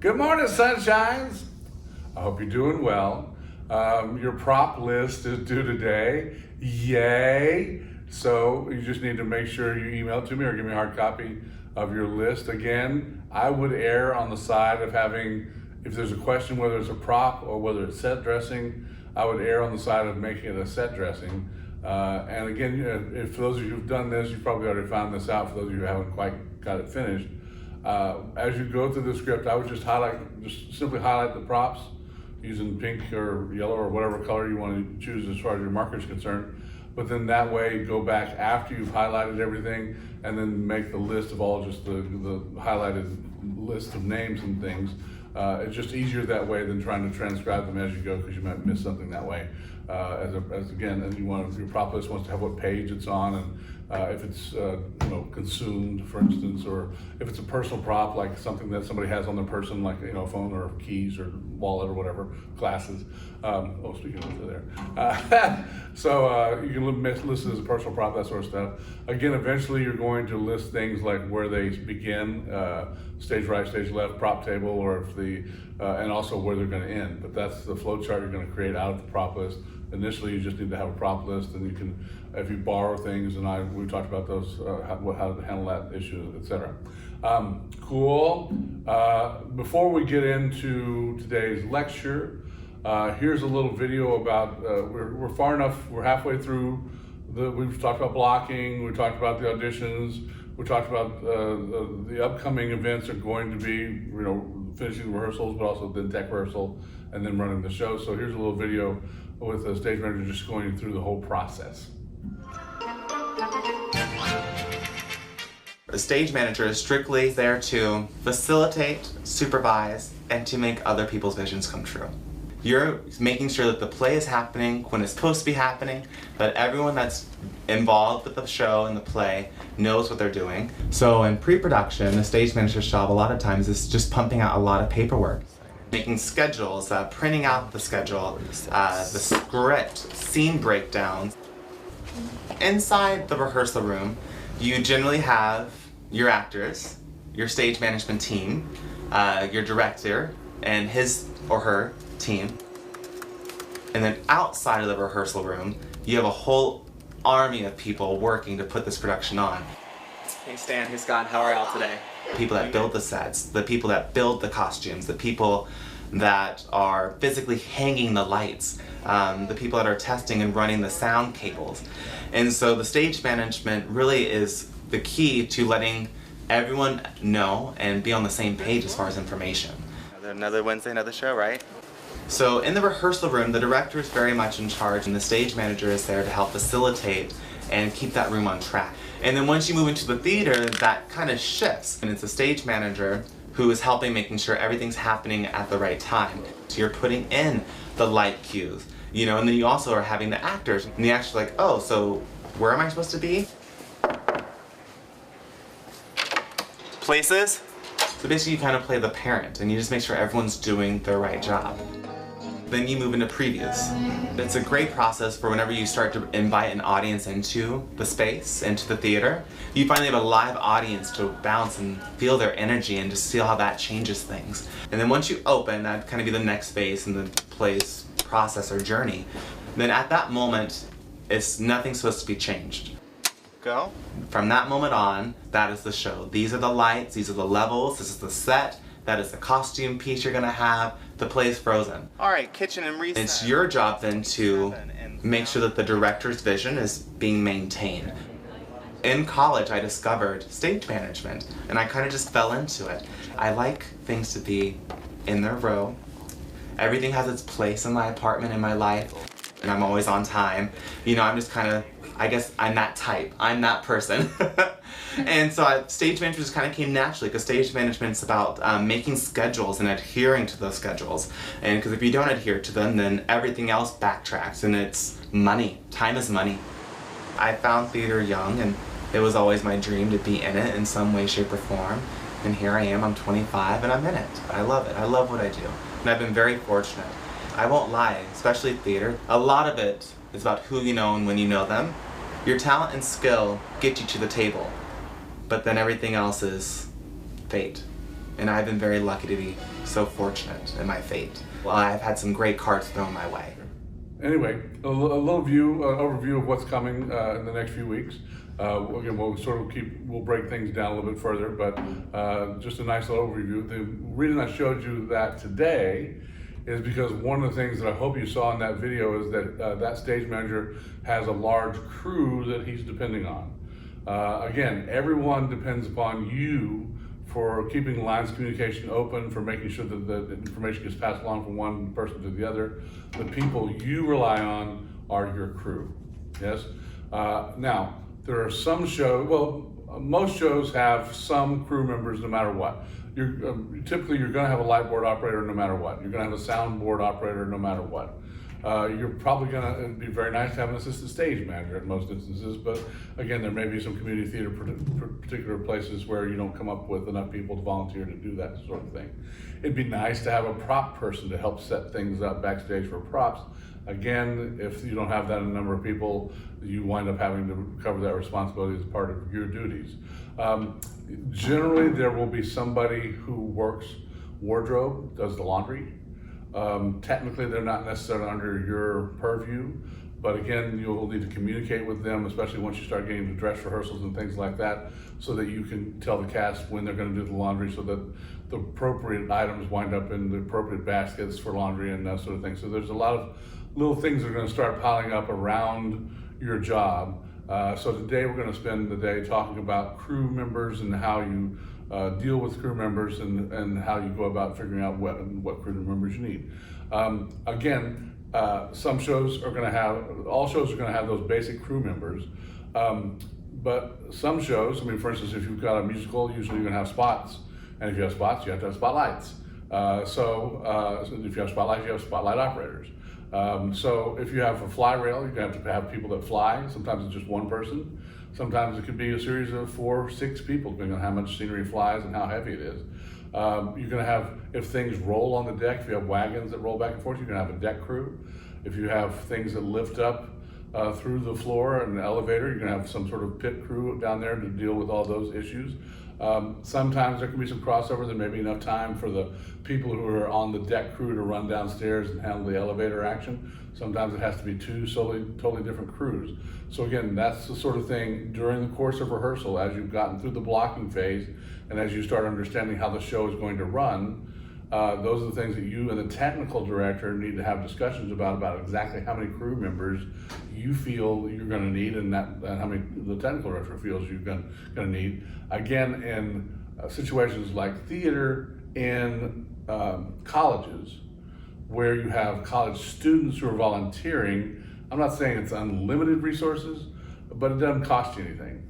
Good morning, sunshines. I hope you're doing well. Your prop list is due today. Yay! So you just need to make sure you email it to me or give me a hard copy of your list. Again, I would err on the side of having, if there's a question whether it's a prop or whether it's set dressing, I would err on the side of making it a set dressing. And again, if for those of you who've done this, you probably already found this out. For those of you who haven't quite got it finished, as you go through the script, I would just simply highlight the props using pink or yellow or whatever color you want to choose as far as your marker is concerned. But then that way, go back after you've highlighted everything and then make the list of all just the highlighted list of names and things. It's just easier that way than trying to transcribe them as you go, because you might miss something that way. As you want, your prop list wants to have what page it's on, and if it's consumed, for instance, or if it's a personal prop like something that somebody has on their person, like a phone or keys or wallet or whatever, glasses. Speaking of there, so you can list it as a personal prop, that sort of stuff. Again, eventually you're going to list things like where they begin, stage right, stage left, prop table, or if and also where they're going to end. But that's the flow chart you're going to create out of the prop list. Initially, you just need to have a prop list, and you can, if you borrow things, and we talked about those, how to handle that issue, etc. Cool. Before we get into today's lecture, here's a little video about, we're far enough, we're halfway through, we've talked about blocking, we talked about the auditions, we talked about the upcoming events are going to be, finishing rehearsals, but also then tech rehearsal, and then running the show. So here's a little video with the stage manager just going through the whole process. The stage manager is strictly there to facilitate, supervise, and to make other people's visions come true. You're making sure that the play is happening when it's supposed to be happening, that everyone that's involved with the show and the play knows what they're doing. So in pre-production, the stage manager's job a lot of times is just pumping out a lot of paperwork. Making schedules, printing out the schedule, the script, scene breakdowns. Inside the rehearsal room, you generally have your actors, your stage management team, your director, and his or her team. And then outside of the rehearsal room, you have a whole army of people working to put this production on. Hey Stan, hey Scott, how are y'all today? People that build the sets, the people that build the costumes, the people that are physically hanging the lights, the people that are testing and running the sound cables. And so the stage management really is the key to letting everyone know and be on the same page as far as information. Another Wednesday, another show, right? So in the rehearsal room, the director is very much in charge, and the stage manager is there to help facilitate and keep that room on track. And then once you move into the theater, that kind of shifts, and it's the stage manager who is helping making sure everything's happening at the right time. So you're putting in the light cues, and then you also are having the actors, and the actors are like, oh, so where am I supposed to be? Places? So basically you kind of play the parent, and you just make sure everyone's doing their right job. Then you move into previews. It's a great process for whenever you start to invite an audience into the space, into the theater. You finally have a live audience to bounce and feel their energy and just feel how that changes things. And then once you open, that'd kind of be the next phase in the play's process or journey. Then at that moment, nothing's supposed to be changed. Go. From that moment on, that is the show. These are the lights, these are the levels, this is the set, that is the costume piece you're gonna have. The play's frozen. All right, kitchen and reset. It's your job then to make sure that the director's vision is being maintained. In college, I discovered stage management, and I kind of just fell into it. I like things to be in their row. Everything has its place in my apartment, in my life, and I'm always on time. I'm just kind of, I guess I'm that type. I'm that person. And so stage management just kind of came naturally, because stage management's about making schedules and adhering to those schedules. And because if you don't adhere to them, then everything else backtracks, and it's money. Time is money. I found theater young, and it was always my dream to be in it in some way, shape, or form. And here I am, I'm 25, and I'm in it. I love it. I love what I do. And I've been very fortunate. I won't lie, especially theater. A lot of it is about who you know and when you know them. Your talent and skill get you to the table, but then everything else is fate. and I've been very lucky to be so fortunate in my fate. Well, I've had some great cards thrown my way. Anyway, a little overview of what's coming in the next few weeks. Again, we'll break things down a little bit further, but just a nice little overview. The reason I showed you that today is because one of the things that I hope you saw in that video is that that stage manager has a large crew that he's depending on. Again, everyone depends upon you for keeping lines of communication open, for making sure that the information gets passed along from one person to the other. The people you rely on are your crew, yes? Now, there are some shows, most shows have some crew members no matter what. Typically, you're gonna have a light board operator no matter what. You're gonna have a soundboard operator no matter what. You're probably it'd be very nice to have an assistant stage manager in most instances, but again, there may be some community theater particular places where you don't come up with enough people to volunteer to do that sort of thing. It'd be nice to have a prop person to help set things up backstage for props. Again, if you don't have that number of people, you wind up having to cover that responsibility as part of your duties. Generally, there will be somebody who works wardrobe, does the laundry. Technically, they're not necessarily under your purview, but again, you'll need to communicate with them, especially once you start getting to dress rehearsals and things like that, so that you can tell the cast when they're going to do the laundry, so that the appropriate items wind up in the appropriate baskets for laundry and that sort of thing. So there's a lot of little things that are going to start piling up around your job. So today we're going to spend the day talking about crew members and how you deal with crew members and how you go about figuring out what crew members you need. Again, all shows are going to have those basic crew members, but some shows, for instance, if you've got a musical, usually you're going to have spots, and if you have spots, you have to have spotlights. So if you have spotlights, you have spotlight operators. So if you have a fly rail, you're going to have people that fly. Sometimes it's just one person. Sometimes it could be a series of 4 or 6 people, depending on how much scenery flies and how heavy it is. You're going to have, if things roll on the deck, if you have wagons that roll back and forth, you're going to have a deck crew. If you have things that lift up through the floor and the elevator, you're going to have some sort of pit crew down there to deal with all those issues. Sometimes there can be some crossover. There may be enough time for the people who are on the deck crew to run downstairs and handle the elevator action. Sometimes it has to be 2 totally different crews. So again, that's the sort of thing during the course of rehearsal, as you've gotten through the blocking phase and as you start understanding how the show is going to run, those are the things that you and the technical director need to have discussions about exactly how many crew members you feel you're going to need and how many the technical director feels you're going to need. Again, in situations like theater in colleges, where you have college students who are volunteering, I'm not saying it's unlimited resources, but it doesn't cost you anything.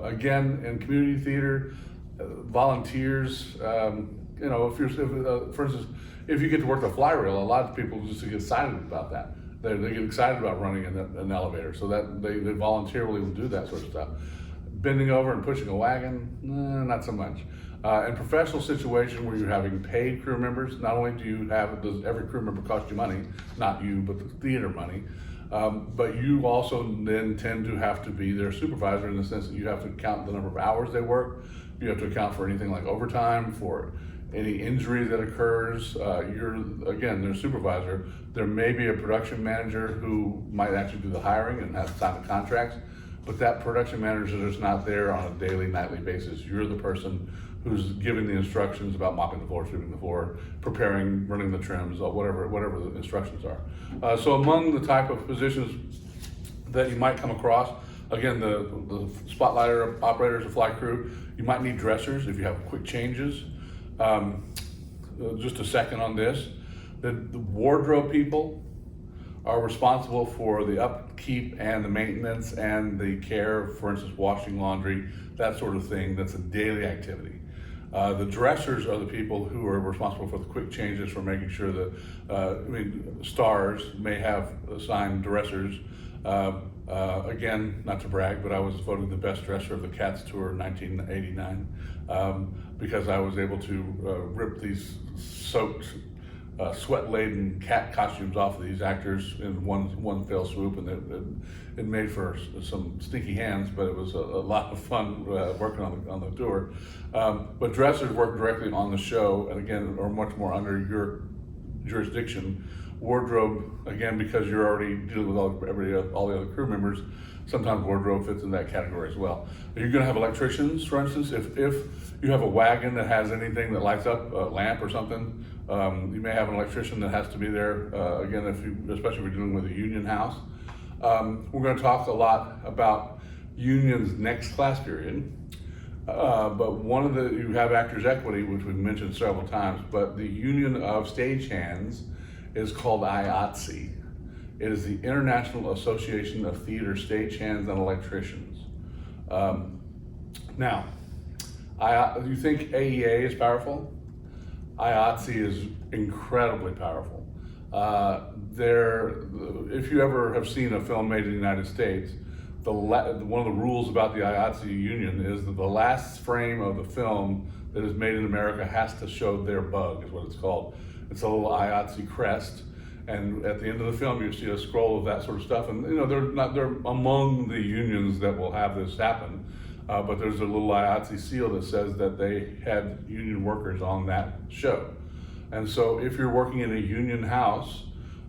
Again, in community theater, volunteers, for instance, if you get to work the fly rail, a lot of people just get excited about that. They get excited about running in an elevator, so that they voluntarily will do that sort of stuff. Bending over and pushing a wagon, not so much. In professional situation where you're having paid crew members, not only does every crew member cost you money, not you, but the theater money, but you also then tend to have to be their supervisor in the sense that you have to count the number of hours they work. You have to account for anything like overtime, for any injury that occurs. You're, again, their supervisor. There may be a production manager who might actually do the hiring and have to sign the contracts, but that production manager is not there on a daily, nightly basis. You're the person who's giving the instructions about mopping the floor, sweeping the floor, preparing, running the trims, or whatever the instructions are. So among the type of positions that you might come across, again, the spotlighter operators, the fly crew, you might need dressers if you have quick changes. Just a second on this. The wardrobe people are responsible for the upkeep and the maintenance and the care, for instance, washing laundry, that sort of thing. That's a daily activity. The dressers are the people who are responsible for the quick changes, for making sure that, stars may have assigned dressers. Again, not to brag, but I was voted the best dresser of the Cats Tour in 1989 because I was able to rip these soaked sweat-laden cat costumes off of these actors in one fell swoop, and it made for some stinky hands, but it was a lot of fun working on the tour. But dressers work directly on the show, and again, are much more under your jurisdiction. Wardrobe, again, because you're already dealing with all the other crew members, sometimes wardrobe fits in that category as well. You're going to have electricians, for instance. If you have a wagon that has anything that lights up, a lamp or something, you may have an electrician that has to be there. Again, especially if you're dealing with a union house. We're going to talk a lot about unions next class period. But you have actors' equity, which we've mentioned several times, but the Union of Stagehands is called IATSE. It is the International Association of Theater Stagehands and Electricians. Now, you think AEA is powerful? IATSE is incredibly powerful. If you ever have seen a film made in the United States, one of the rules about the IATSE union is that the last frame of the film that is made in America has to show their bug, is what it's called. It's a little IATSE crest, and at the end of the film you see a scroll of that sort of stuff, and they're among the unions that will have this happen, but there's a little IATSE seal that says that they had union workers on that show. And so if you're working in a union house,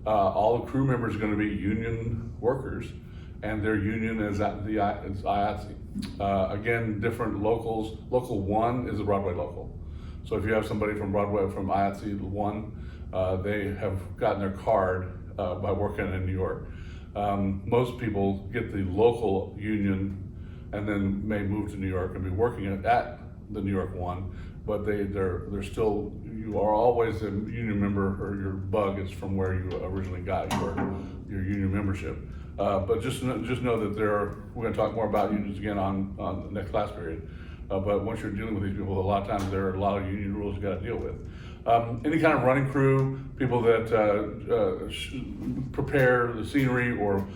all the crew members are going to be union workers, and their union is IATSE. Again, different locals. Local 1 is a Broadway local. So if you have somebody from Broadway, from IATSE 1, they have gotten their card by working in New York. Most people get the local union and then may move to New York and be working at the New York 1, but they're still, you are always a union member, or your bug is from where you originally got your union membership. But just know that we're going to talk more about unions again on the next class period. But once you're dealing with these people, a lot of times there are a lot of union rules you got to deal with. Any kind of running crew, people that prepare the scenery or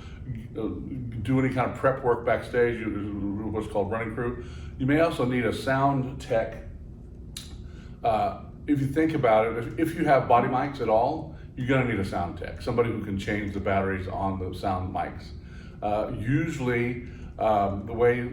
do any kind of prep work backstage, what's called running crew. You may also need a sound tech. If you think about it, if you have body mics at all, you're going to need a sound tech, somebody who can change the batteries on the sound mics. Usually, the way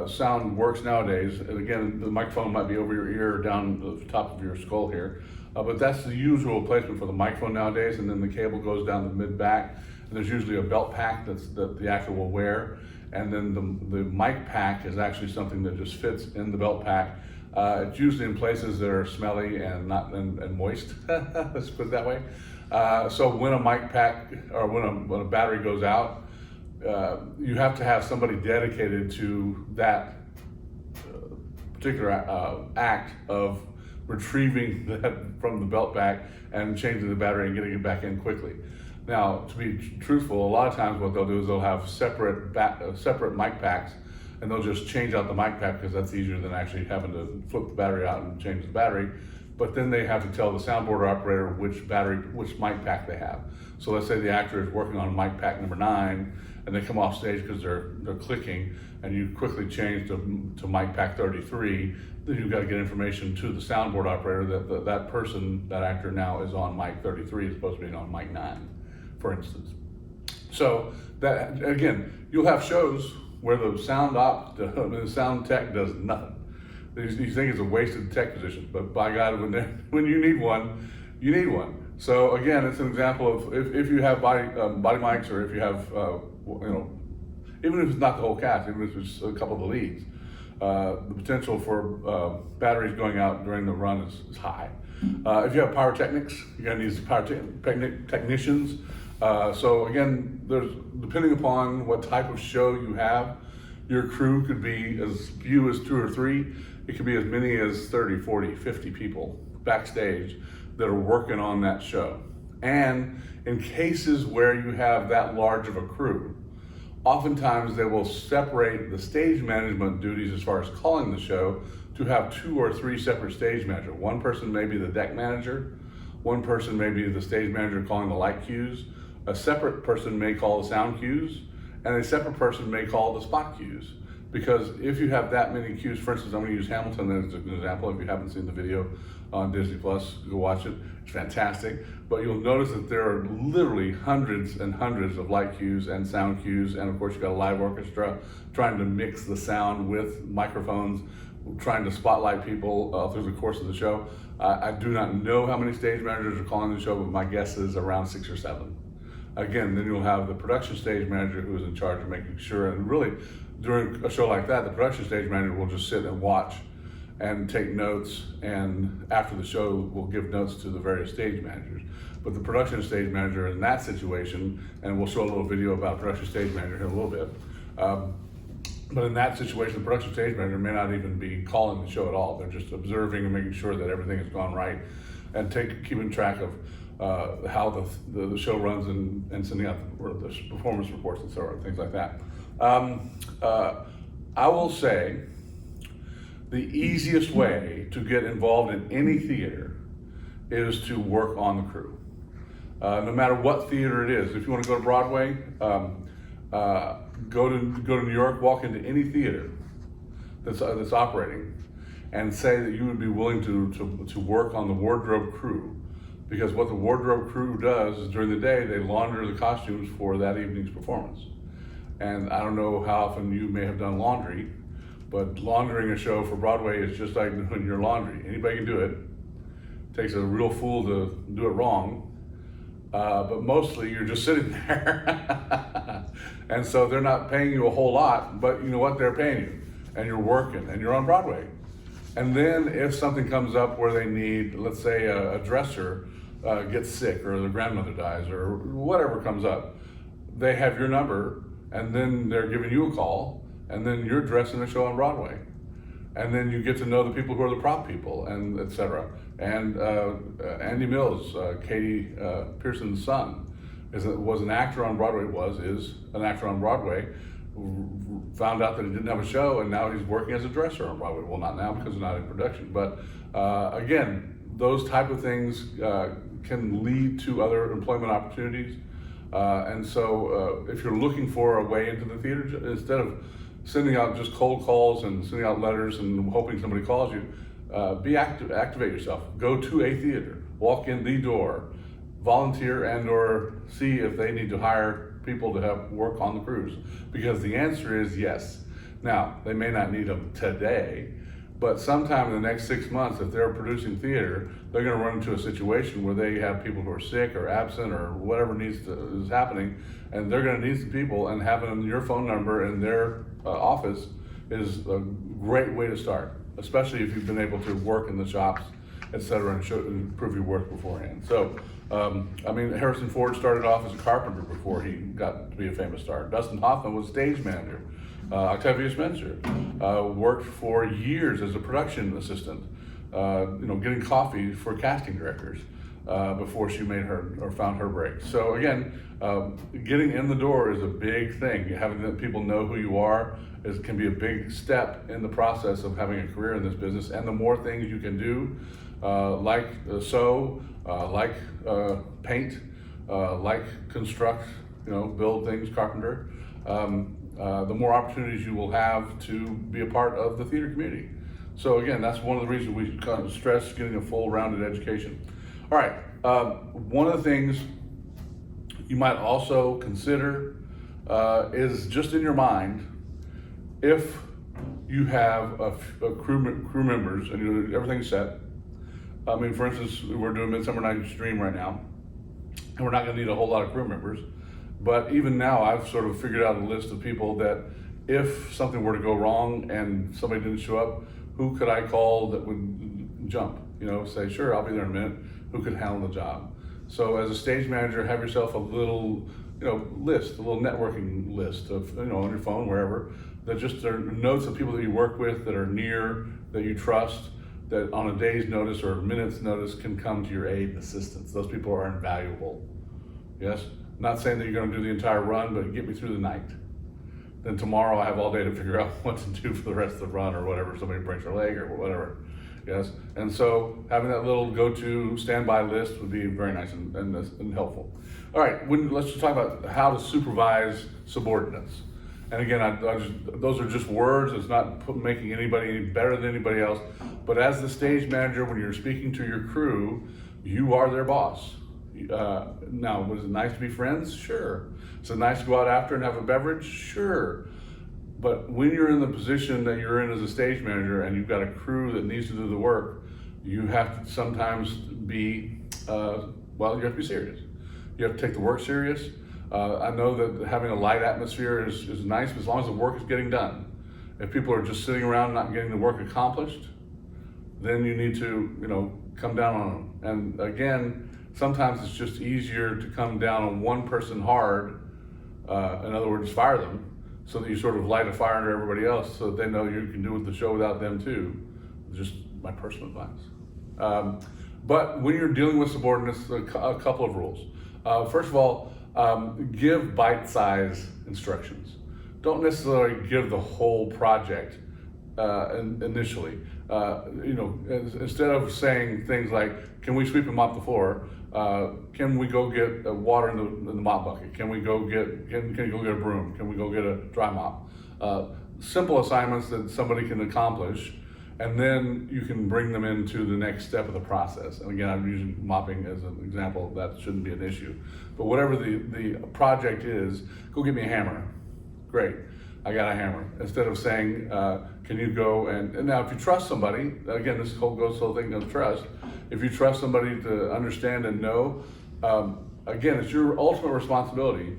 sound works nowadays, and again, the microphone might be over your ear or down the top of your skull here, but that's the usual placement for the microphone nowadays, and then the cable goes down the mid-back, and there's usually a belt pack that the actor will wear, and then the mic pack is actually something that just fits in the belt pack. It's usually in places that are smelly and moist, let's put it that way. So when a mic pack, or when a battery goes out, you have to have somebody dedicated to that particular act of retrieving that from the belt pack and changing the battery and getting it back in quickly. Now, to be truthful, a lot of times what they'll do is they'll have separate mic packs, and they'll just change out the mic pack because that's easier than actually having to flip the battery out and change the battery. But then they have to tell the soundboard operator which mic pack they have. So let's say the actor is working on mic pack number 9, and they come off stage because they're clicking, and you quickly change to mic pack 33. Then you've got to get information to the soundboard operator that that actor now is on mic 33 as opposed to being on mic 9, for instance. So that, again, you'll have shows where the sound tech does nothing. You think it's a wasted tech position, but by God, when you need one, you need one. So again, it's an example of if you have body mics, or if you have even if it's not the whole cast, even if it's a couple of the leads, the potential for batteries going out during the run is high. If you have pyrotechnics, you're going to need technicians. So again, depending upon what type of show you have, your crew could be as few as 2 or 3. It could be as many as 30, 40, 50 people backstage that are working on that show. And in cases where you have that large of a crew, oftentimes they will separate the stage management duties as far as calling the show to have 2 or 3 separate stage managers. One person may be the deck manager, one person may be the stage manager calling the light cues, a separate person may call the sound cues, and a separate person may call the spot cues. Because if you have that many cues, for instance, I'm going to use Hamilton as an example if you haven't seen the video on Disney Plus. Go watch it. It's fantastic. But you'll notice that there are literally hundreds and hundreds of light cues and sound cues, and of course you've got a live orchestra trying to mix the sound with microphones, trying to spotlight people through the course of the show. I do not know how many stage managers are calling the show, but my guess is around 6 or 7. Again, then you'll have the production stage manager who is in charge of making sure, and really during a show like that, the production stage manager will just sit and watch and take notes, and after the show will give notes to the various stage managers. But the production stage manager in that situation, and we'll show a little video about production stage manager here in a little bit, but in that situation, the production stage manager may not even be calling the show at all. They're just observing and making sure that everything has gone right, and keeping track of how the show runs, and sending out the performance reports and so on, things like that. I will say the easiest way to get involved in any theater is to work on the crew. No matter what theater it is. If you want to go to Broadway, go to New York, walk into any theater that's operating, and say that you would be willing to work on the wardrobe crew. Because what the wardrobe crew does is during the day, they launder the costumes for that evening's performance. And I don't know how often you may have done laundry, but laundering a show for Broadway is just like doing your laundry. Anybody can do it. It takes a real fool to do it wrong. But mostly you're just sitting there. And so they're not paying you a whole lot, but you know what, they're paying you. And you're working, and you're on Broadway. And then if something comes up where they need, let's say a dresser gets sick, or the grandmother dies, or whatever comes up, they have your number, and then they're giving you a call, and then you're dressing a show on Broadway. And then you get to know the people who are the prop people, and et cetera. And Andy Mills, Katie Pearson's son, was an actor on Broadway, is an actor on Broadway, found out that he didn't have a show, and now he's working as a dresser on Broadway. Well, not now because they're not in production, but again, those type of things can lead to other employment opportunities. And so if you're looking for a way into the theater, instead of sending out just cold calls and sending out letters and hoping somebody calls you, activate yourself. Go to a theater, walk in the door, volunteer and/or see if they need to hire people to have work on the crews, because the answer is yes. Now, they may not need them today, but sometime in the next 6 months, if they're producing theater, they're going to run into a situation where they have people who are sick or absent or whatever is happening, and they're going to need some people, and having your phone number in their office is a great way to start, especially if you've been able to work in the shops, etc., and prove your work beforehand. So, I mean, Harrison Ford started off as a carpenter before he got to be a famous star. Dustin Hoffman was stage manager. Octavia Spencer worked for years as a production assistant, getting coffee for casting directors before she made found her break. So again, getting in the door is a big thing. Having the people know who you are can be a big step in the process of having a career in this business. And the more things you can do, like sew, like paint, like construct, build things, carpenter, the more opportunities you will have to be a part of the theater community. So again, that's one of the reasons we kind of stress getting a full rounded education. All right, one of the things you might also consider is just in your mind, if you have a crew members and everything's set. I mean, for instance, we're doing Midsummer Night's Dream right now, and we're not going to need a whole lot of crew members. But even now, I've sort of figured out a list of people that if something were to go wrong and somebody didn't show up, who could I call that would jump? Say, sure, I'll be there in a minute. Who could handle the job? So as a stage manager, have yourself a little, list, a little networking list of, on your phone, wherever, that just are notes of people that you work with that are near, that you trust, that on a day's notice or a minute's notice can come to your aid and assistance. Those people are invaluable. Yes? Not saying that you're going to do the entire run, but get me through the night. Then tomorrow I have all day to figure out what to do for the rest of the run or whatever. Somebody breaks their leg or whatever. Yes? And so having that little go-to standby list would be very nice and helpful. All right, let's just talk about how to supervise subordinates. And again, those are just words. It's not making anybody any better than anybody else. But as the stage manager, when you're speaking to your crew, you are their boss. Now, was it nice to be friends? Sure. Is it nice to go out after and have a beverage? Sure. But when you're in the position that you're in as a stage manager and you've got a crew that needs to do the work, you have to sometimes be, you have to be serious. You have to take the work serious. I know that having a light atmosphere is nice, but as long as the work is getting done. If people are just sitting around not getting the work accomplished, then you need to, come down on them. And again, sometimes it's just easier to come down on one person hard, in other words, fire them, so that you sort of light a fire under everybody else so that they know you can do the show without them too. Just my personal advice. But when you're dealing with subordinates, a couple of rules. First of all, give bite-sized instructions. Don't necessarily give the whole project initially. Instead of saying things like, can we sweep and mop the floor? Can we go get water in the mop bucket? Can you go get a broom? Can we go get a dry mop? Simple assignments that somebody can accomplish, and then you can bring them into the next step of the process. And again, I'm using mopping as an example. That shouldn't be an issue. But whatever the project is, go get me a hammer. Great, I got a hammer. Instead of saying, can you go and now if you trust somebody, again, this goes to the whole thing of trust. If you trust somebody to understand and know, again, it's your ultimate responsibility.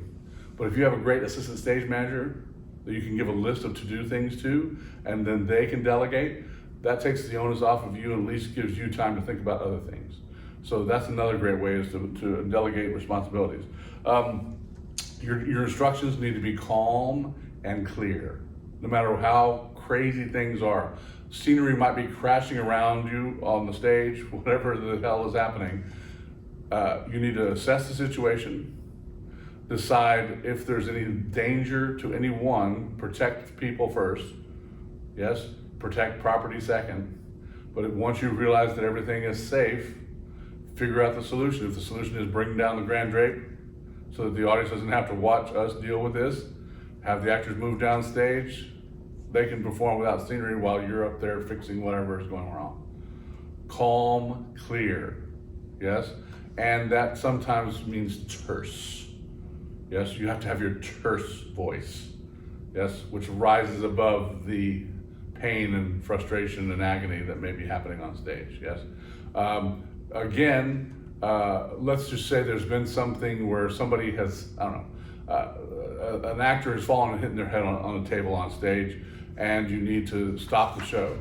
But if you have a great assistant stage manager that you can give a list of to-do things to, and then they can delegate, that takes the onus off of you and at least gives you time to think about other things. So that's another great way is to delegate responsibilities. Your instructions need to be calm and clear, no matter how crazy things are. Scenery might be crashing around you on the stage, whatever the hell is happening. You need to assess the situation, decide if there's any danger to anyone, protect people first, yes, protect property second. But once you realize that everything is safe, figure out the solution. If the solution is bring down the grand drape so that the audience doesn't have to watch us deal with this, have the actors move down stage, they can perform without scenery while you're up there fixing whatever is going wrong. Calm, clear, yes? And that sometimes means terse. Yes, you have to have your terse voice, yes, which rises above the pain and frustration and agony that may be happening on stage, yes? Again, let's just say there's been something where somebody has, an actor has fallen and hitting their head on a table on stage, and you need to stop the show.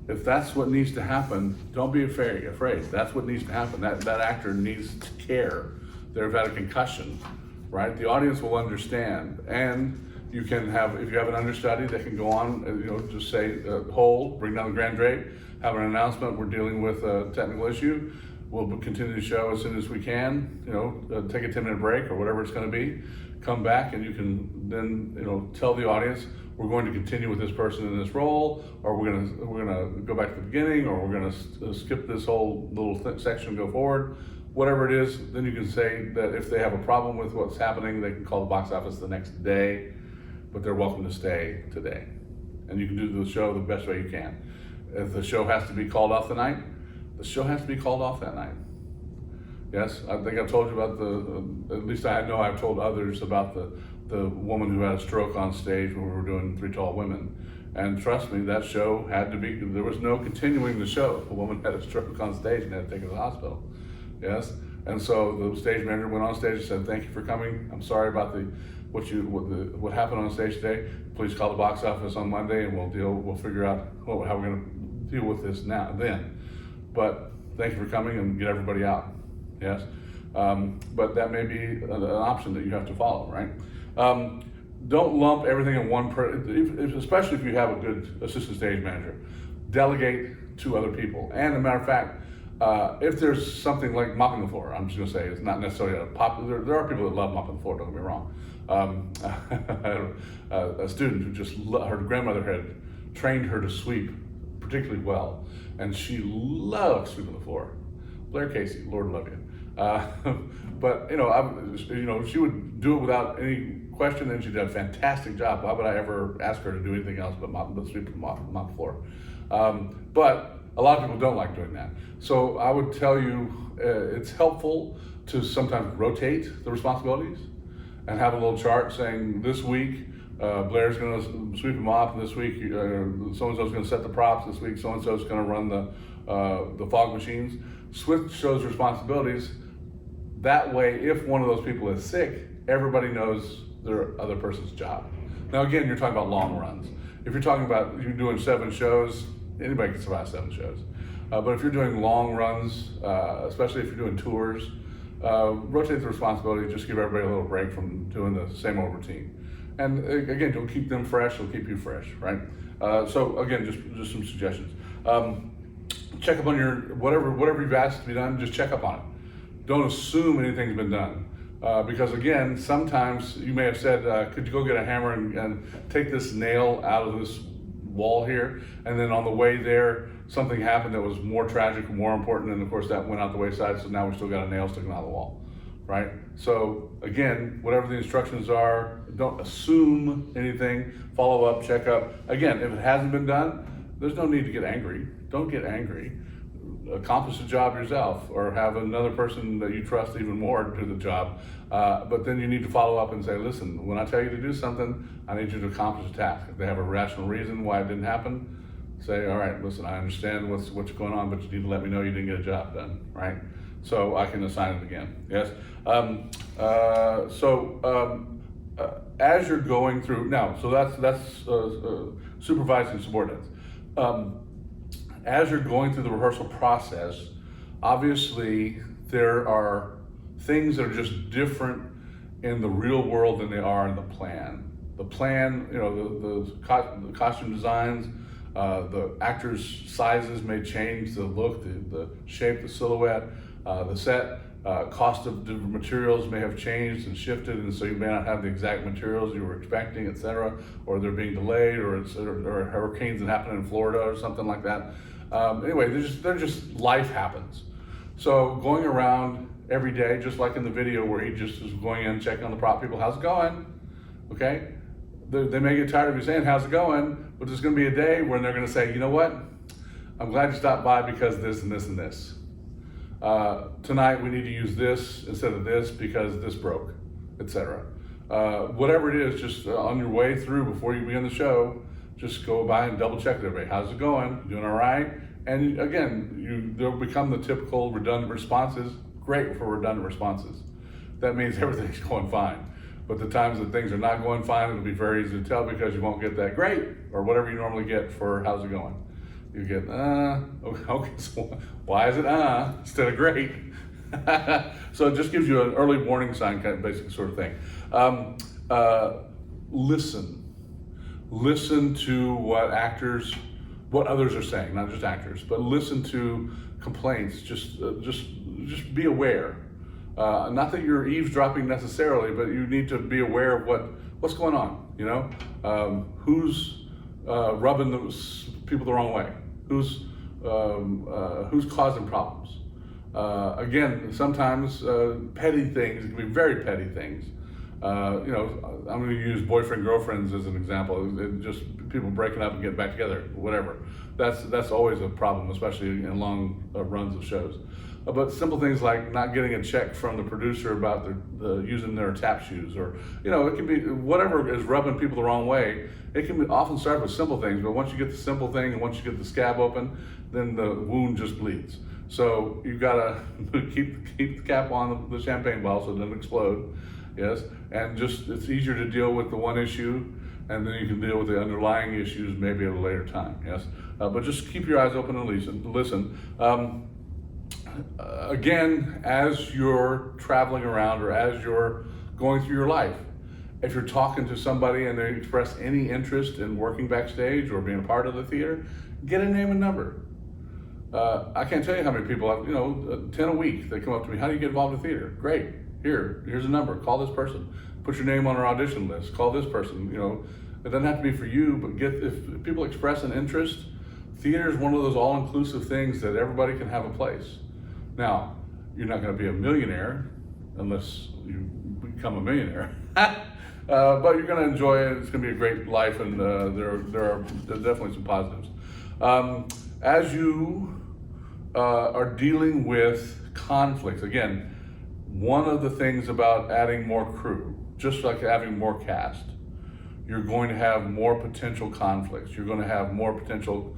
If that's what needs to happen, don't be afraid. That's what needs to happen. That actor needs to care. They've had a concussion, right? The audience will understand. And you can have, if you have an understudy that can go on, just say, hold, bring down the grand drape, have an announcement, we're dealing with a technical issue. We'll continue the show as soon as we can, take a 10-minute break or whatever it's going to be. Come back and you can then, tell the audience, we're going to continue with this person in this role, or we're gonna go back to the beginning, or we're gonna skip this whole little section and go forward. Whatever it is, then you can say that if they have a problem with what's happening, they can call the box office the next day, but they're welcome to stay today. And you can do the show the best way you can. If the show has to be called off the night, the show has to be called off that night. Yes, I think I've told you about at least I know I've told others about the woman who had a stroke on stage when we were doing Three Tall Women. And trust me, that show had to be, there was no continuing the show. The woman had a stroke on stage and had to take her to the hospital. Yes, and so the stage manager went on stage and said, thank you for coming. I'm sorry about what happened on stage today. Please call the box office on Monday and we'll figure out how we're gonna deal with this then. But thank you for coming and get everybody out. Yes, but that may be an option that you have to follow, right? Don't lump everything in one person, especially if you have a good assistant stage manager. Delegate to other people. And as a matter of fact, if there's something like mopping the floor, I'm just gonna say it's not necessarily a popular, there are people that love mopping the floor, don't get me wrong. I had a student who her grandmother had trained her to sweep particularly well, and she loved sweeping the floor. Blair Casey, Lord love you. But she would do it without any question, and she did a fantastic job. Why would I ever ask her to do anything else but sweep and mop the floor? But a lot of people don't like doing that. So I would tell you it's helpful to sometimes rotate the responsibilities and have a little chart saying this week Blair's going to sweep and mop, and this week so-and-so's going to set the props, this week so-and-so's going to run the fog machines. Switch those responsibilities. That way, if one of those people is sick, everybody knows their other person's job. Now again, you're talking about long runs. If you're talking about you're doing 7 shows, anybody can survive 7 shows. But if you're doing long runs, especially if you're doing tours, rotate the responsibility, just give everybody a little break from doing the same old routine. And again, you'll keep them fresh, you'll keep you fresh, right? So again, just some suggestions. Check up on your, whatever you've asked to be done, just check up on it. Don't assume anything's been done. Because again, sometimes you may have said, could you go get a hammer and take this nail out of this wall here? And then on the way there, something happened that was more tragic and more important, and of course that went out the wayside, so now we still got a nail sticking out of the wall, right? So again, whatever the instructions are, don't assume anything, follow up, check up. Again, if it hasn't been done, there's no need to get angry. Don't get angry. Accomplish the job yourself, or have another person that you trust even more do the job. But then you need to follow up and say, listen, when I tell you to do something, I need you to accomplish a task. If they have a rational reason why it didn't happen, say, all right, listen, I understand what's going on, but you need to let me know you didn't get a job done, right? So I can assign it again, yes? As you're going through, now, so that's supervising subordinates. As you're going through the rehearsal process, obviously there are things that are just different in the real world than they are in the plan. The plan, you know, the costume designs, the actors' sizes may change, the look, the shape, the silhouette, the set, cost of different materials may have changed and shifted, and so you may not have the exact materials you were expecting, etc., or they're being delayed, or hurricanes that happen in Florida or something like that. Anyway, they're just life happens. So going around every day, just like in the video where he just is going in, checking on the prop people, how's it going? Okay? They may get tired of you saying, how's it going? But there's gonna be a day when they're gonna say, you know what? I'm glad you stopped by because this and this and this. Tonight we need to use this instead of this because this broke, etc. Whatever it is, just on your way through before you begin the show, just go by and double check with everybody. How's it going? Doing all right? And again, they'll become the typical redundant responses. Great for redundant responses. That means everything's going fine. But the times that things are not going fine, it'll be very easy to tell because you won't get that great or whatever you normally get for how's it going. You get, okay, so why is it instead of great? So it just gives you an early warning sign, kind of basic sort of thing. Listen to what others are saying, not just actors, but listen to complaints. Just be aware. Not that you're eavesdropping necessarily, but you need to be aware of what's going on. You know, who's rubbing those people the wrong way? Who's causing problems? Again, sometimes petty things, it can be very petty things. You know, I'm going to use boyfriend girlfriends as an example. Just people breaking up and getting back together, whatever. That's always a problem, especially in long runs of shows. But simple things like not getting a check from the producer about using their tap shoes, or you know, it can be whatever is rubbing people the wrong way. It can often start with simple things, but once you get the simple thing and once you get the scab open, then the wound just bleeds. So you've got to keep the cap on the champagne bottle so it doesn't explode. Yes, and it's easier to deal with the one issue, and then you can deal with the underlying issues maybe at a later time. Yes, but just keep your eyes open and listen. Again, as you're traveling around or as you're going through your life, if you're talking to somebody and they express any interest in working backstage or being a part of the theater, get a name and number. I can't tell you how many people, 10 a week, they come up to me, how do you get involved in theater? Great, here's a number, call this person. Put your name on our audition list, call this person. It doesn't have to be for you, but if people express an interest, theater is one of those all-inclusive things that everybody can have a place. Now, you're not going to be a millionaire unless you become a millionaire. but you're going to enjoy it. It's going to be a great life, and there are definitely some positives. As you are dealing with conflicts, again, one of the things about adding more crew, just like having more cast, you're going to have more potential conflicts. You're going to have more potential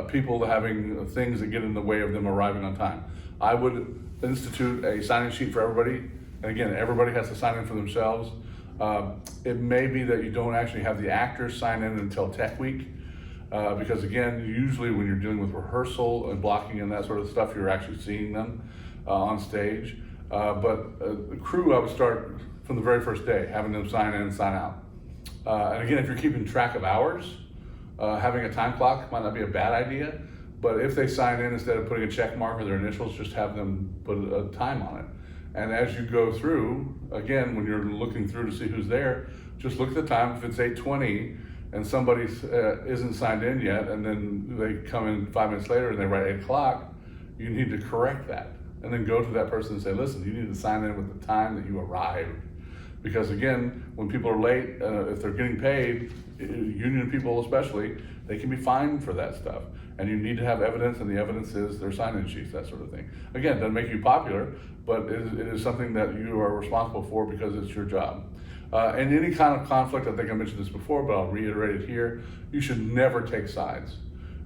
people having things that get in the way of them arriving on time. I would institute a sign-in sheet for everybody. And again, everybody has to sign in for themselves. It may be that you don't actually have the actors sign in until Tech Week, because again, usually when you're dealing with rehearsal and blocking and that sort of stuff, you're actually seeing them on stage. But the crew, I would start from the very first day, having them sign in and sign out. And again, if you're keeping track of hours, having a time clock might not be a bad idea, but if they sign in, instead of putting a check mark or their initials, just have them put a time on it. And as you go through, again, when you're looking through to see who's there, just look at the time. If it's 8:20 and somebody isn't signed in yet, and then they come in 5 minutes later and they write 8 o'clock, you need to correct that. And then go to that person and say, listen, you need to sign in with the time that you arrived. Because again, when people are late, if they're getting paid, union people especially, they can be fined for that stuff. And you need to have evidence, and the evidence is their sign-in sheets, that sort of thing. Again, it doesn't make you popular, but it is something that you are responsible for because it's your job. And any kind of conflict, I think I mentioned this before, but I'll reiterate it here, you should never take sides.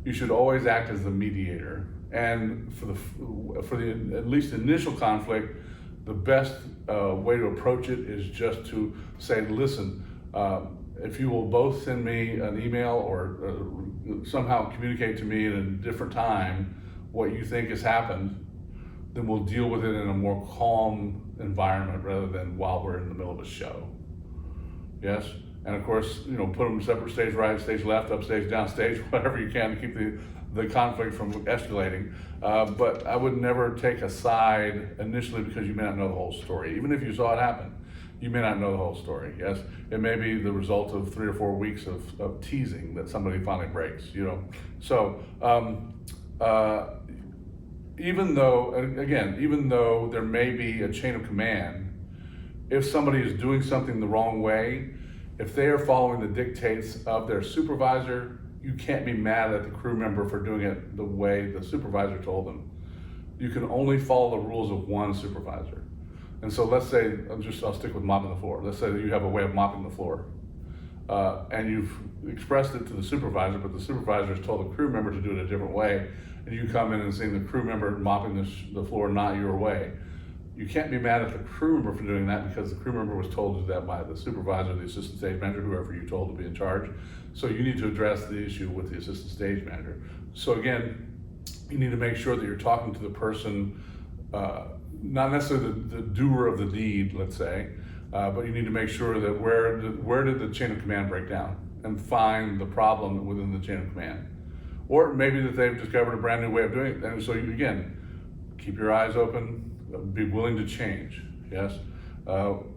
You should always act as the mediator. And for the at least initial conflict, the best way to approach it is just to say, listen, if you will both send me an email or somehow communicate to me at a different time what you think has happened, then we'll deal with it in a more calm environment rather than while we're in the middle of a show. Yes? And of course, put them separate, stage right, stage left, up stage, down stage, whatever you can to keep the conflict from escalating. But I would never take a side initially because you may not know the whole story. Even if you saw it happen, you may not know the whole story. Yes, it may be the result of 3 or 4 weeks of teasing that somebody finally breaks, So even though there may be a chain of command, if somebody is doing something the wrong way, if they are following the dictates of their supervisor, you can't be mad at the crew member for doing it the way the supervisor told them. You can only follow the rules of one supervisor. And so let's say, I'll stick with mopping the floor. Let's say that you have a way of mopping the floor. And you've expressed it to the supervisor, but the supervisor has told the crew member to do it a different way, and you come in and see the crew member mopping the floor not your way. You can't be mad at the crew member for doing that because the crew member was told to do that by the supervisor, the assistant stage manager, whoever you told to be in charge. So you need to address the issue with the assistant stage manager. So again, you need to make sure that you're talking to the person, not necessarily the doer of the deed, let's say, but you need to make sure that where did the chain of command break down, and find the problem within the chain of command. Or maybe that they've discovered a brand new way of doing it. And so you, again, keep your eyes open, be willing to change, yes?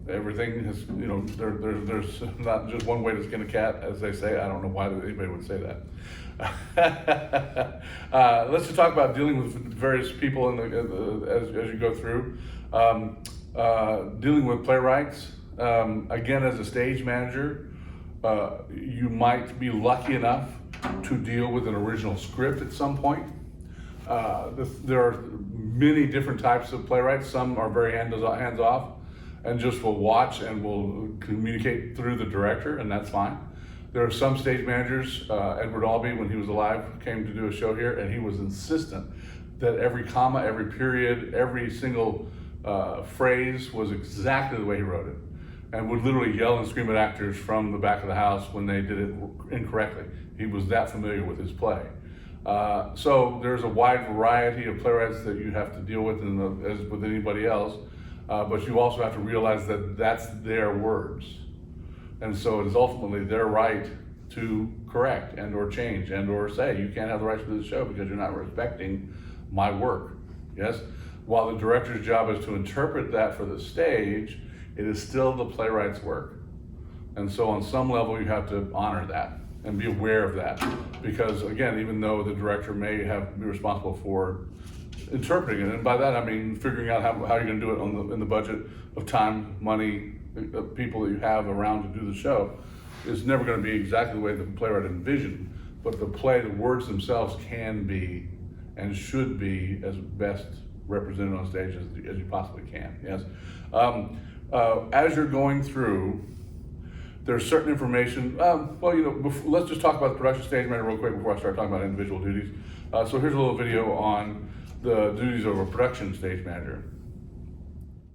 Everything has, there's not just one way to skin a cat, as they say. I don't know why anybody would say that. Let's just talk about dealing with various people as you go through. Dealing with playwrights. Again, as a stage manager, you might be lucky enough to deal with an original script at some point. There are many different types of playwrights. Some are very hands-off and just will watch and will communicate through the director, and that's fine. There are some stage managers, Edward Albee, when he was alive, came to do a show here, and he was insistent that every comma, every period, every single phrase was exactly the way he wrote it, and would literally yell and scream at actors from the back of the house when they did it incorrectly. He was that familiar with his play. So there's a wide variety of playwrights that you have to deal with, as with anybody else, but you also have to realize that that's their words. And so it is ultimately their right to correct and or change and or say, you can't have the rights to this show because you're not respecting my work, yes? While the director's job is to interpret that for the stage, it is still the playwright's work. And so on some level, you have to honor that and be aware of that. Because again, even though the director may be responsible for interpreting it, and by that I mean figuring out how you're gonna do it in the budget of time, money, people that you have around to do the show is never going to be exactly the way the playwright envisioned, but the words themselves can be and should be as best represented on stage as you possibly can. Yes. As you're going through, there's certain information. Let's just talk about the production stage manager real quick before I start talking about individual duties. So here's a little video on the duties of a production stage manager.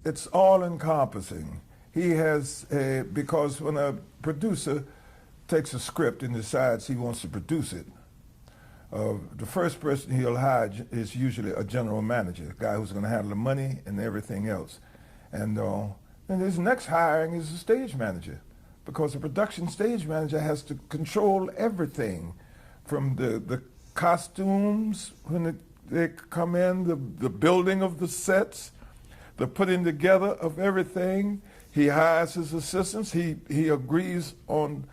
It's all encompassing. He has because when a producer takes a script and decides he wants to produce it, the first person he'll hire is usually a general manager, a guy who's going to handle the money and everything else. And his next hiring is a stage manager, because the production stage manager has to control everything, from the costumes when they come in, the building of the sets, the putting together of everything. He hires his assistants. He agrees on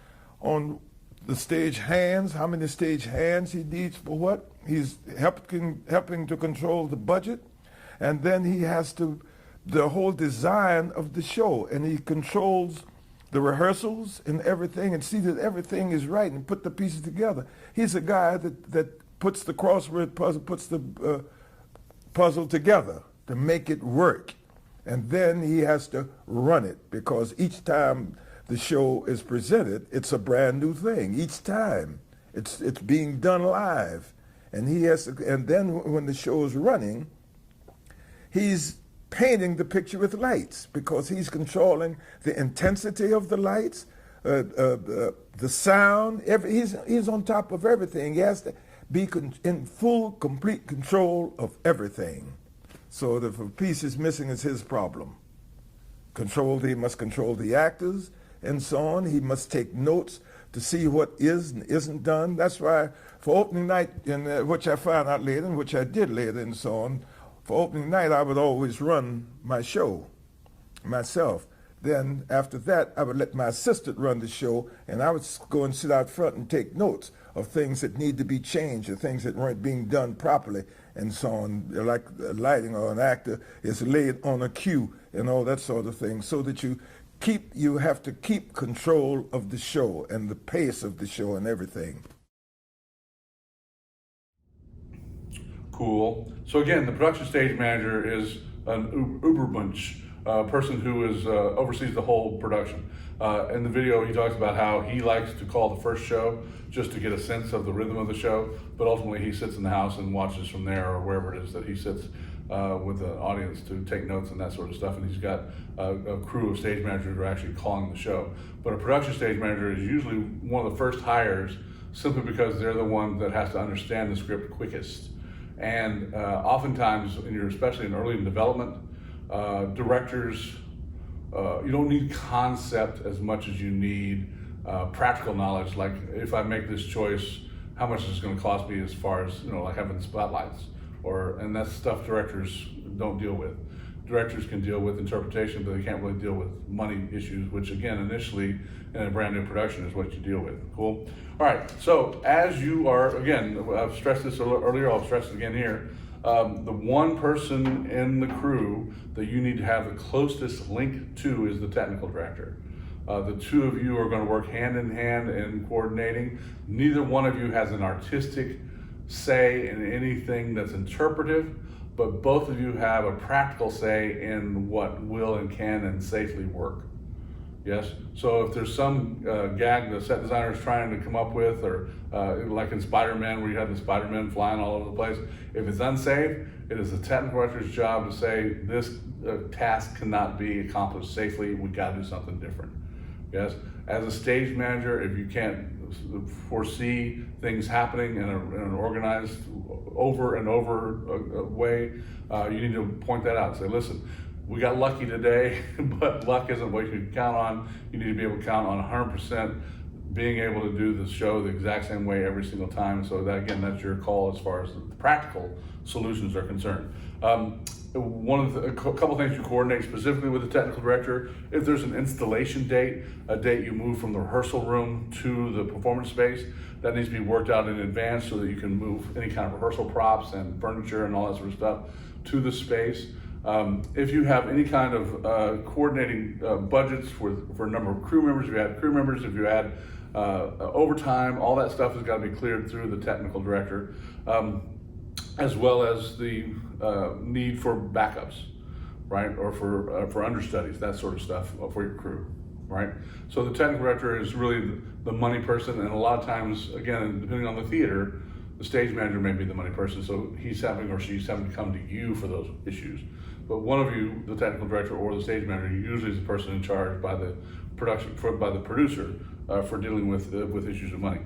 the stage hands, how many stage hands he needs for what. He's helping to control the budget, and then he has the whole design of the show, and he controls the rehearsals and everything, and see that everything is right and put the pieces together. He's a guy that puts the crossword puzzle, puts the puzzle together to make it work. And then he has to run it, because each time the show is presented, it's a brand new thing. Each time it's being done live. And he has to, and then when the show is running, he's painting the picture with lights, because he's controlling the intensity of the lights, the sound. He's on top of everything. He has to be in full, complete control of everything. So that if a piece is missing, it's his problem. He must control the actors and so on. He must take notes to see what is and isn't done. That's why for opening night, which I found out later, and which I did later and so on, for opening night I would always run my show myself. Then after that, I would let my assistant run the show, and I would go and sit out front and take notes of things that need to be changed, or things that weren't being done properly, and so on, like lighting, or an actor is laid on a cue and all that sort of thing, so that you have to keep control of the show and the pace of the show and everything. Cool. So again, the production stage manager is an Ubermensch, person who oversees the whole production. In the video, he talks about how he likes to call the first show just to get a sense of the rhythm of the show, but ultimately he sits in the house and watches from there, or wherever it is that he sits with the audience to take notes and that sort of stuff. And he's got a crew of stage managers who are actually calling the show. But a production stage manager is usually one of the first hires, simply because they're the one that has to understand the script quickest. And oftentimes, especially in early development, directors, you don't need concept as much as you need practical knowledge. Like, if I make this choice, how much is it going to cost me, as far as, like having spotlights, and that's stuff directors don't deal with. Directors can deal with interpretation, but they can't really deal with money issues, which again, initially in a brand new production is what you deal with. Cool. All right, so as you are, again, I've stressed this earlier, I'll stress it again here, the one person in the crew that you need to have the closest link to is the technical director. The two of you are going to work hand in hand in coordinating. Neither one of you has an artistic say in anything that's interpretive, but both of you have a practical say in what will and can and safely work. Yes? So if there's some gag the set designer is trying to come up with, or like in Spider-Man, where you have the Spider-Man flying all over the place, if it's unsafe, it is the technical director's job to say, this task cannot be accomplished safely, we got to do something different. Yes? As a stage manager, if you can't foresee things happening in an organized, over and over way, you need to point that out and say, listen, we got lucky today, but luck isn't what you can count on. You need to be able to count on 100% being able to do the show the exact same way every single time. So that, again, that's your call as far as the practical solutions are concerned. A couple things you coordinate specifically with the technical director: if there's an installation date, a date you move from the rehearsal room to the performance space, that needs to be worked out in advance so that you can move any kind of rehearsal props and furniture and all that sort of stuff to the space. If you have any kind of coordinating budgets for a number of crew members, if you add crew members, if you add overtime, all that stuff has got to be cleared through the technical director, as well as the need for backups, right, or for understudies, that sort of stuff for your crew, right? So the technical director is really the money person, and a lot of times, again, depending on the theater, the stage manager may be the money person, so he's having or she's having to come to you for those issues. But one of you, the technical director or the stage manager, usually is the person in charge by the by the producer for dealing with issues of money.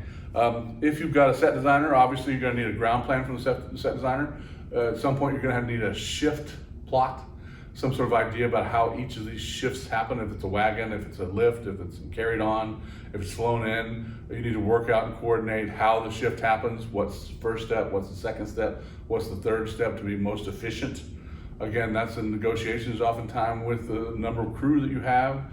If you've got a set designer, obviously you're going to need a ground plan from the set designer. At some point, you're going to need a shift plot, some sort of idea about how each of these shifts happen. If it's a wagon, if it's a lift, if it's carried on, if it's flown in, you need to work out and coordinate how the shift happens. What's the first step? What's the second step? What's the third step to be most efficient? Again, that's in negotiations oftentimes with the number of crew that you have.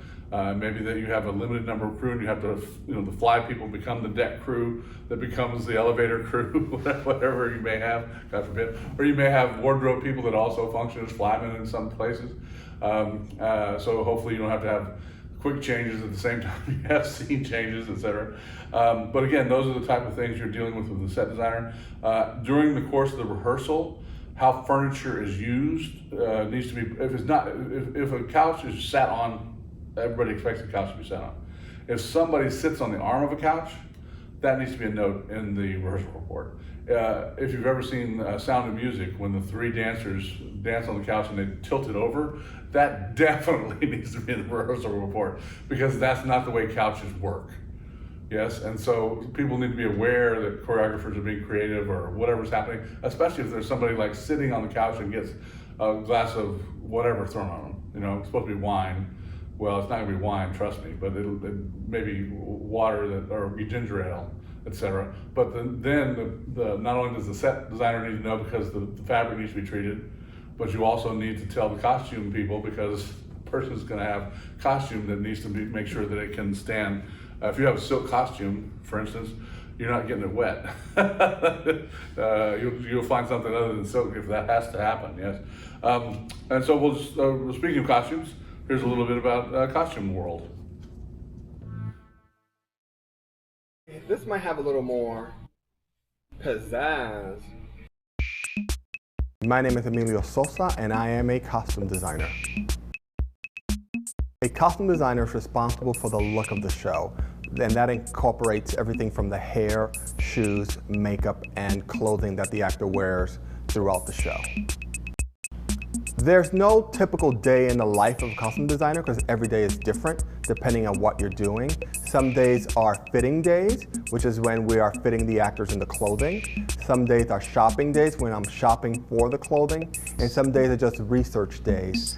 Maybe that you have a limited number of crew and you have to, the fly people become the deck crew that becomes the elevator crew, whatever you may have, God forbid. Or you may have wardrobe people that also function as flymen in some places. So hopefully you don't have to have quick changes at the same time you have scene changes, etc. But again, those are the type of things you're dealing with the set designer. During the course of the rehearsal, how furniture is used needs to be, if a couch is sat on, everybody expects the couch to be sat on. If somebody sits on the arm of a couch, that needs to be a note in the rehearsal report. If you've ever seen Sound of Music, when the three dancers dance on the couch and they tilt it over, that definitely needs to be in the rehearsal report, because that's not the way couches work. Yes, and so people need to be aware that choreographers are being creative or whatever's happening, especially if there's somebody like sitting on the couch and gets a glass of whatever thrown on them. It's supposed to be wine. Well, it's not gonna be wine, trust me, but it may be water or ginger ale, etc. But then not only does the set designer need to know because the fabric needs to be treated, but you also need to tell the costume people, because the person's gonna have costume that needs to make sure that it can stand. If you have a silk costume, for instance, you're not getting it wet. You'll find something other than silk if that has to happen, yes. And so speaking of costumes, here's a little bit about costume world. This might have a little more pizzazz. My name is Emilio Sosa, and I am a costume designer. A costume designer is responsible for the look of the show, and that incorporates everything from the hair, shoes, makeup, and clothing that the actor wears throughout the show. There's no typical day in the life of a costume designer, because every day is different depending on what you're doing. Some days are fitting days, which is when we are fitting the actors in the clothing. Some days are shopping days, when I'm shopping for the clothing. And some days are just research days.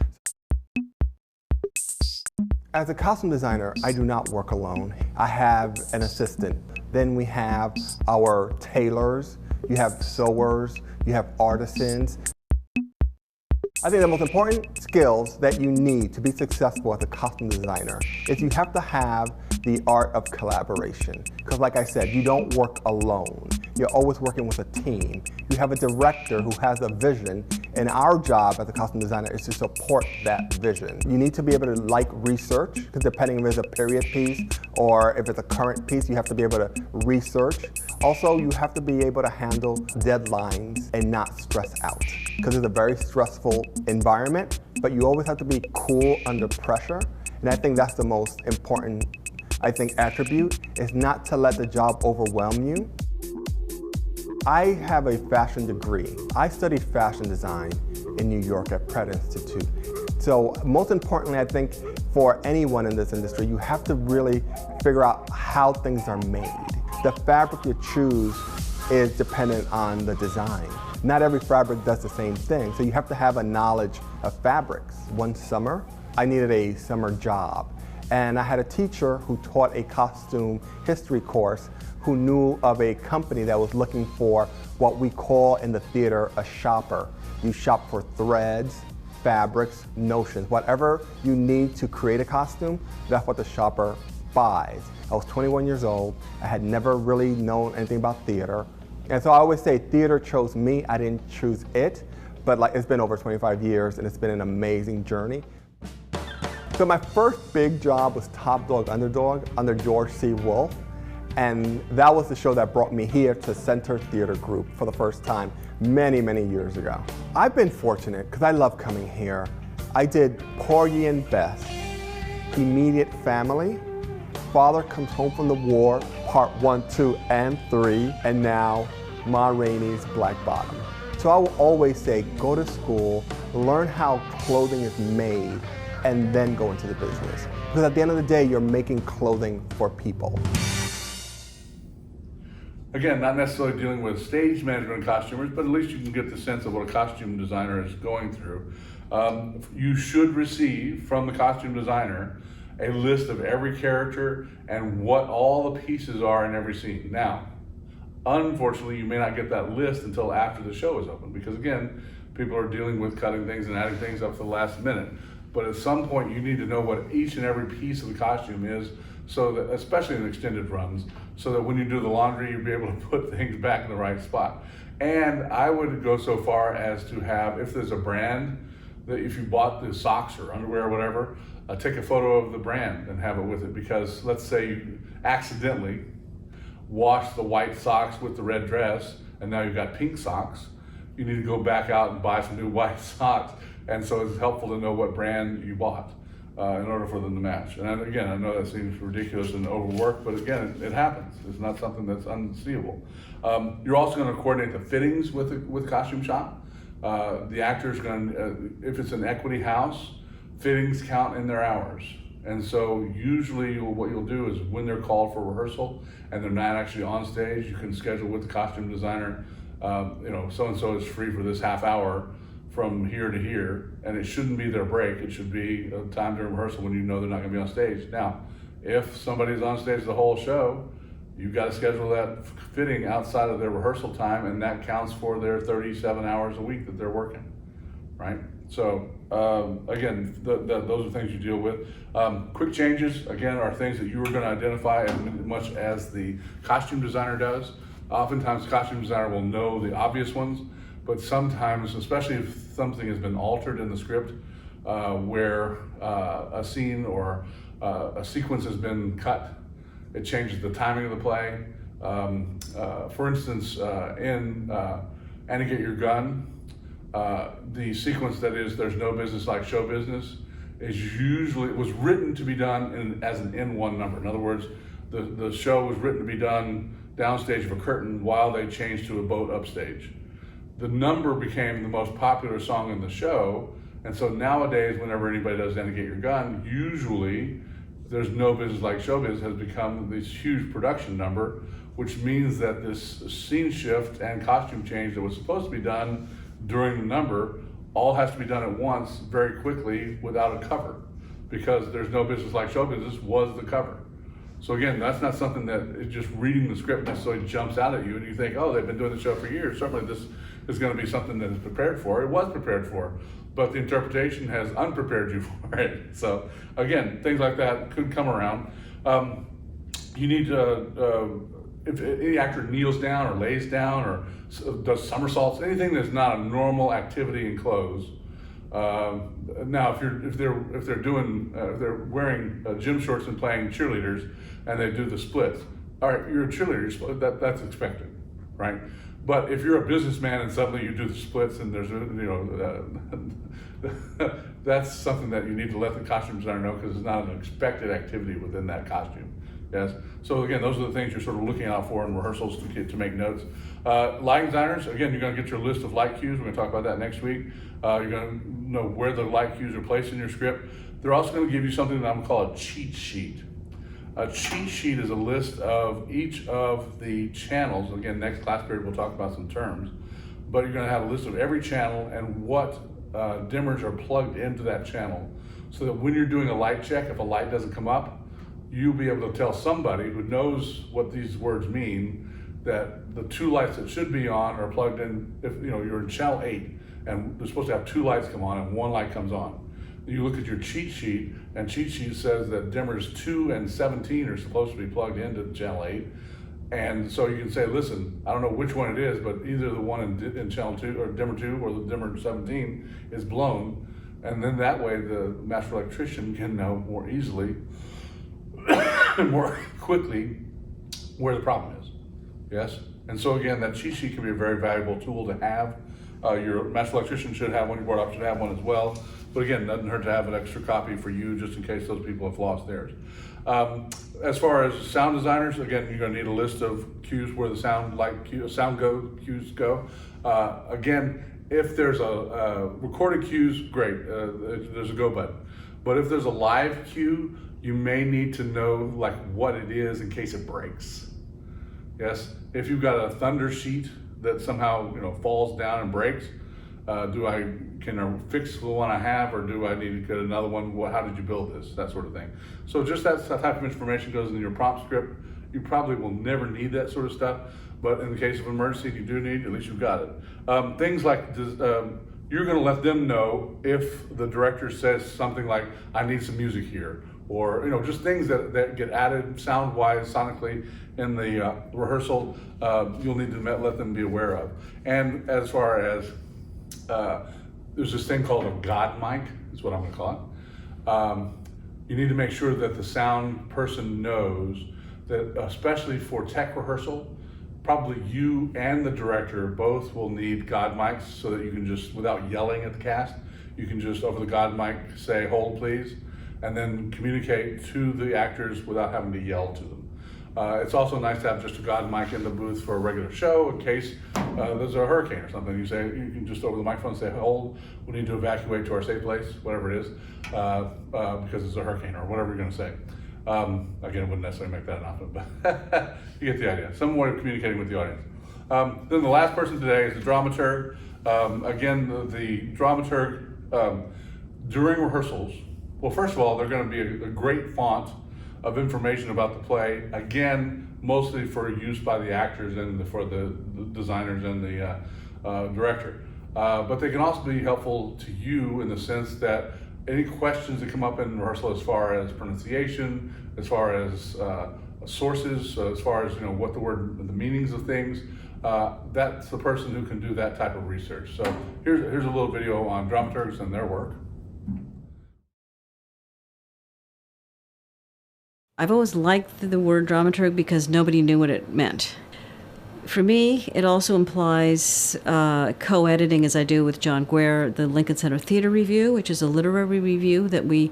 As a costume designer, I do not work alone. I have an assistant. Then we have our tailors, you have sewers, you have artisans. I think the most important skills that you need to be successful as a costume designer is you have to have the art of collaboration. Because like I said, you don't work alone. You're always working with a team. You have a director who has a vision, and our job as a costume designer is to support that vision. You need to be able to like research, because depending if it's a period piece or if it's a current piece, you have to be able to research. Also, you have to be able to handle deadlines and not stress out, because it's a very stressful environment, but you always have to be cool under pressure. And I think that's the most important, attribute, is not to let the job overwhelm you. I have a fashion degree. I studied fashion design in New York at Pratt Institute. So most importantly, I think for anyone in this industry, you have to really figure out how things are made. The fabric you choose is dependent on the design. Not every fabric does the same thing, so you have to have a knowledge of fabrics. One summer, I needed a summer job, and I had a teacher who taught a costume history course who knew of a company that was looking for what we call in the theater a shopper. You shop for threads, fabrics, notions, whatever you need to create a costume, that's what the shopper buys. I was 21 years old. I had never really known anything about theater. And so I always say theater chose me, I didn't choose it. but like it's been over 25 years and it's been an amazing journey. So my first big job was Top Dog Underdog under George C. Wolfe, and that was the show that brought me here to Center Theater Group for the first time many, many years ago. I've been fortunate because I love coming here. I did Porgy and Bess, Immediate Family, Father Comes Home from the War, Part 1, 2, and 3, and now Ma Rainey's Black Bottom. So I will always say, go to school, learn how clothing is made, and then go into the business. Because at the end of the day, you're making clothing for people. Again, not necessarily dealing with stage management and costumers, but at least you can get the sense of what a costume designer is going through. You should receive from the costume designer a list of every character and what all the pieces are in every scene. Now, unfortunately, you may not get that list until after the show is open, because again, people are dealing with cutting things and adding things up to the last minute. But at some point, you need to know what each and every piece of the costume is, so that, especially in extended runs, so that when you do the laundry, you'll be able to put things back in the right spot. And I would go so far as to have, if there's a brand, that if you bought the socks or underwear or whatever, take a photo of the brand and have it with it, because let's say you accidentally wash the white socks with the red dress and now you've got pink socks, you need to go back out and buy some new white socks. And so it's helpful to know what brand you bought in order for them to match. And again, I know that seems ridiculous and overworked, but again, it happens. It's not something that's unseeable. You're also going to coordinate the fittings with costume shop. The actor's going to, if it's an equity house, fittings count in their hours. And so usually what you'll do is when they're called for rehearsal and they're not actually on stage, you can schedule with the costume designer, so-and-so is free for this half hour from here to here, and it shouldn't be their break. It should be a time during rehearsal when you know they're not gonna be on stage. Now, if somebody's on stage the whole show, you've got to schedule that fitting outside of their rehearsal time, and that counts for their 37 hours a week that they're working, right? So again, those are things you deal with. Quick changes, again, are things that you are gonna identify as much as the costume designer does. Oftentimes, the costume designer will know the obvious ones, but sometimes, especially if something has been altered in the script, where a scene or a sequence has been cut, it changes the timing of the play. For instance, in And Get Your Gun, the sequence that is There's No Business Like Show Business was written to be done as an in-one number. In other words, the show was written to be done downstage of a curtain while they changed to a boat upstage. The number became the most popular song in the show, and so nowadays, whenever anybody does And Get Your Gun, usually There's No Business Like Show Business has become this huge production number, which means that this scene shift and costume change that was supposed to be done during the number all has to be done at once very quickly without a cover, because There's No Business Like Show Business was the cover. So again, that's not something that is just reading the script necessarily jumps out at you and you think, oh, they've been doing the show for years. Certainly this is going to be something that is prepared for. It was prepared for, but the interpretation has unprepared you for it. So again, things like that could come around. You need to, if any actor kneels down or lays down or does somersaults, anything that's not a normal activity in clothes. Now, if they're wearing gym shorts and playing cheerleaders, and they do the splits, all right, you're a cheerleader, that's expected, right? But if you're a businessman and suddenly you do the splits and there's that's something that you need to let the costume designer know, because it's not an expected activity within that costume. Yes. So again, those are the things you're sort of looking out for in rehearsals to make notes. Lighting designers, again, you're going to get your list of light cues. We're going to talk about that next week. You're going to know where the light cues are placed in your script. They're also going to give you something that I'm going to call a cheat sheet. A cheat sheet is a list of each of the channels. Again, next class period we'll talk about some terms, but you're going to have a list of every channel and what dimmers are plugged into that channel, so that when you're doing a light check, if a light doesn't come up, you'll be able to tell somebody who knows what these words mean that the two lights that should be on are plugged in. If you're in channel 8 and they're supposed to have two lights come on and one light comes on, you look at your cheat sheet, and cheat sheet says that dimmers 2 and 17 are supposed to be plugged into channel 8, And so you can say, listen, I don't know which one it is, but either the one in channel 2 or dimmer 2 or the dimmer 17 is blown. And then that way the master electrician can know more easily and more quickly where the problem is. Yes? And so again, that cheat sheet can be a very valuable tool to have. Your master electrician should have one, your board op should have one as well. But again, it doesn't hurt to have an extra copy for you just in case those people have lost theirs. As far as sound designers, again, you're going to need a list of cues where the sound cues go. Again, if there's a recorded cues, great, there's a go button. But if there's a live cue, you may need to know like what it is in case it breaks. Yes, if you've got a thunder sheet that somehow falls down and breaks, can I fix the one I have, or do I need to get another one? How did you build this? That sort of thing. So just that type of information goes in your prompt script. You probably will never need that sort of stuff, but in the case of emergency, you do need, at least you've got it. Things like, you're gonna let them know if the director says something like, I need some music here, or just things that get added sound-wise, sonically in the rehearsal, you'll need to let them be aware of. And as far as, there's this thing called a God mic, is what I'm gonna call it. You need to make sure that the sound person knows that, especially for tech rehearsal, probably you and the director both will need God mics so that you can just, without yelling at the cast, you can just over the God mic say, hold please, and then communicate to the actors without having to yell to them. It's also nice to have just a God mic in the booth for a regular show in case there's a hurricane or something. You can just over the microphone say, hold, we need to evacuate to our safe place, whatever it is, because it's a hurricane or whatever you're gonna say. Again, I wouldn't necessarily make that an option, but you get the idea. Some way of communicating with the audience. Then the last person today is the dramaturg. Again, the dramaturg, during rehearsals, well, first of all, they're gonna be a great font of information about the play, again, mostly for use by the actors and for the designers and the director. But they can also be helpful to you in the sense that any questions that come up in rehearsal as far as pronunciation, as far as sources, as far as what the meanings of things, that's the person who can do that type of research. So here's a little video on dramaturgs and their work. I've always liked the word dramaturg because nobody knew what it meant. For me, it also implies co-editing, as I do with John Guare, the Lincoln Center Theater Review, which is a literary review that we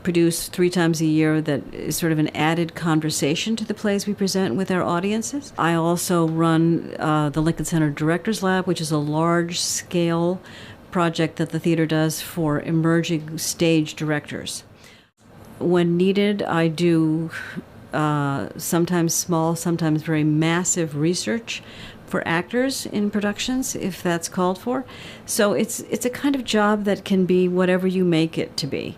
produce 3 times a year that is sort of an added conversation to the plays we present with our audiences. I also run the Lincoln Center Directors Lab, which is a large-scale project that the theater does for emerging stage directors. When needed, I do sometimes small, sometimes very massive research for actors in productions, if that's called for. So it's a kind of job that can be whatever you make it to be,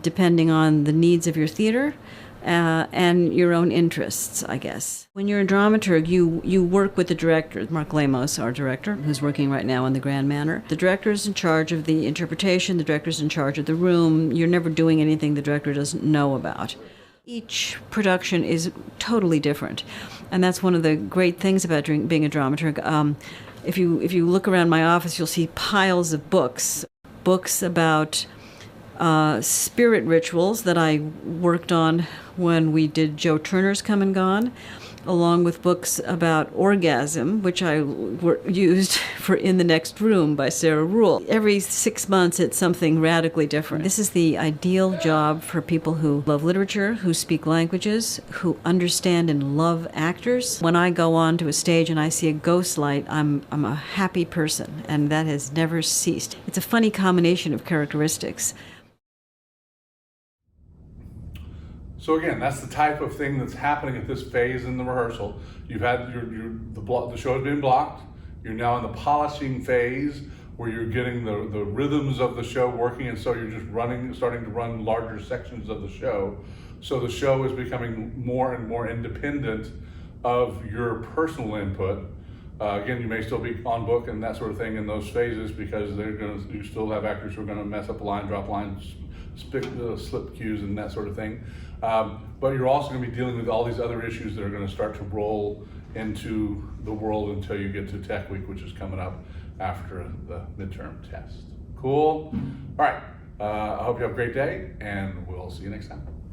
depending on the needs of your theater and your own interests, I guess. When you're a dramaturg, you work with the director, Mark Lamos, our director, who's working right now on the Grand Manor. The director's in charge of the interpretation, the director's in charge of the room. You're never doing anything the director doesn't know about. Each production is totally different, and that's one of the great things about being a dramaturg. If you look around my office, you'll see piles of books about spirit rituals that I worked on when we did Joe Turner's Come and Gone, along with books about orgasm, which I used for In the Next Room by Sarah Rule. Every 6 months, it's something radically different. This is the ideal job for people who love literature, who speak languages, who understand and love actors. When I go on to a stage and I see a ghost light, I'm a happy person, and that has never ceased. It's a funny combination of characteristics. So again, that's the type of thing that's happening at this phase in the rehearsal. You've had the show has been blocked. You're now in the polishing phase where you're getting the rhythms of the show working, and so you're just starting to run larger sections of the show. So the show is becoming more and more independent of your personal input. Again, you may still be on book and that sort of thing in those phases because you still have actors who are going to mess up a line, drop lines, slip cues and that sort of thing. But you're also going to be dealing with all these other issues that are going to start to roll into the world until you get to Tech Week, which is coming up after the midterm test. Cool? All right. I hope you have a great day, and we'll see you next time.